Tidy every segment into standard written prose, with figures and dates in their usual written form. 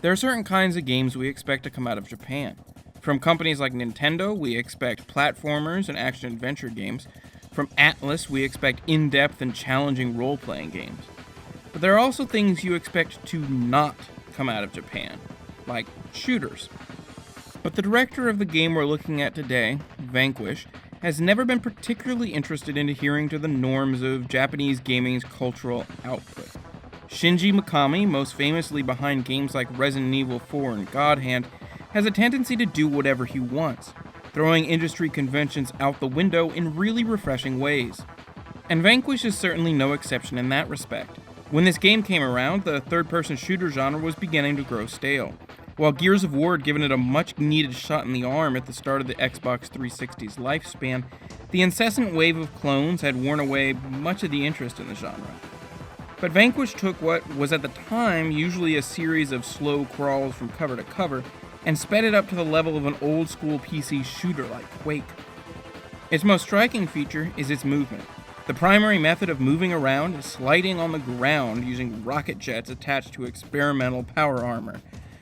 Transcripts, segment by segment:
There are certain kinds of games we expect to come out of Japan. From companies like Nintendo, we expect platformers and action-adventure games. From Atlus, we expect in-depth and challenging role-playing games. But there are also things you expect to not come out of Japan, like shooters. But the director of the game we're looking at today, Vanquish, has never been particularly interested in adhering to the norms of Japanese gaming's cultural output. Shinji Mikami, most famously behind games like Resident Evil 4 and God Hand, has a tendency to do whatever he wants, throwing industry conventions out the window in really refreshing ways. And Vanquish is certainly no exception in that respect. When this game came around, the third-person shooter genre was beginning to grow stale. While Gears of War had given it a much-needed shot in the arm at the start of the Xbox 360's lifespan, the incessant wave of clones had worn away much of the interest in the genre. But Vanquish took what was at the time usually a series of slow crawls from cover to cover and sped it up to the level of an old-school PC shooter like Quake. Its most striking feature is its movement. The primary method of moving around is sliding on the ground using rocket jets attached to experimental power armor.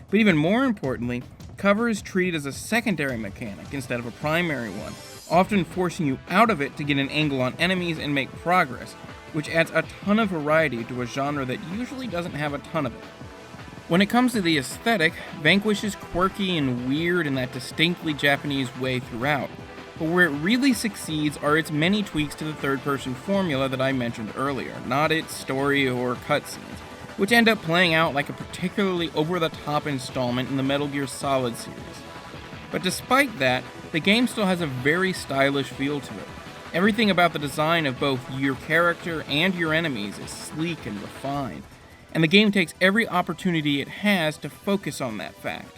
But even more importantly, cover is treated as a secondary mechanic instead of a primary one, often forcing you out of it to get an angle on enemies and make progress, which adds a ton of variety to a genre that usually doesn't have a ton of it. When it comes to the aesthetic, Vanquish is quirky and weird in that distinctly Japanese way throughout, but where it really succeeds are its many tweaks to the third-person formula that I mentioned earlier, not its story or cutscenes, which end up playing out like a particularly over-the-top installment in the Metal Gear Solid series. But despite that, the game still has a very stylish feel to it. Everything about the design of both your character and your enemies is sleek and refined, and the game takes every opportunity it has to focus on that fact.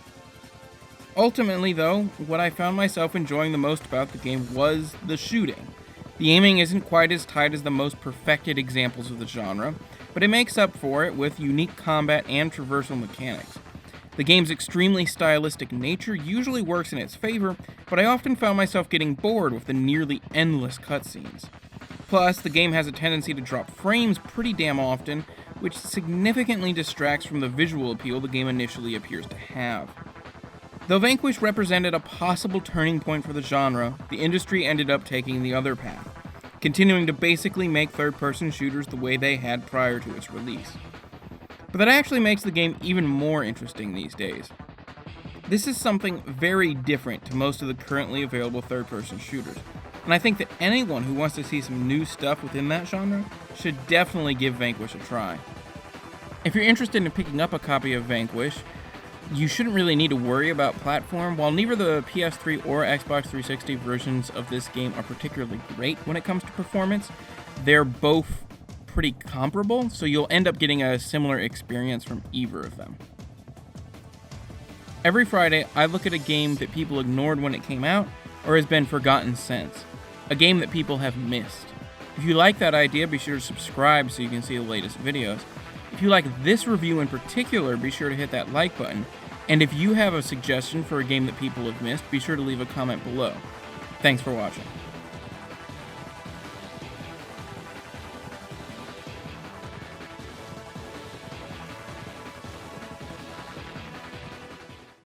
Ultimately, though, what I found myself enjoying the most about the game was the shooting. The aiming isn't quite as tight as the most perfected examples of the genre, but it makes up for it with unique combat and traversal mechanics. The game's extremely stylistic nature usually works in its favor, but I often found myself getting bored with the nearly endless cutscenes. Plus, the game has a tendency to drop frames pretty damn often, which significantly distracts from the visual appeal the game initially appears to have. Though Vanquish represented a possible turning point for the genre, the industry ended up taking the other path, continuing to basically make third-person shooters the way they had prior to its release. But that actually makes the game even more interesting these days. This is something very different to most of the currently available third-person shooters, and I think that anyone who wants to see some new stuff within that genre should definitely give Vanquish a try. If you're interested in picking up a copy of Vanquish, you shouldn't really need to worry about platform. While neither the PS3 or Xbox 360 versions of this game are particularly great when it comes to performance, they're both pretty comparable, so you'll end up getting a similar experience from either of them. Every Friday, I look at a game that people ignored when it came out, or has been forgotten since. A game that people have missed. If you like that idea, be sure to subscribe so you can see the latest videos. If you like this review in particular, be sure to hit that like button. And if you have a suggestion for a game that people have missed, be sure to leave a comment below. Thanks for watching.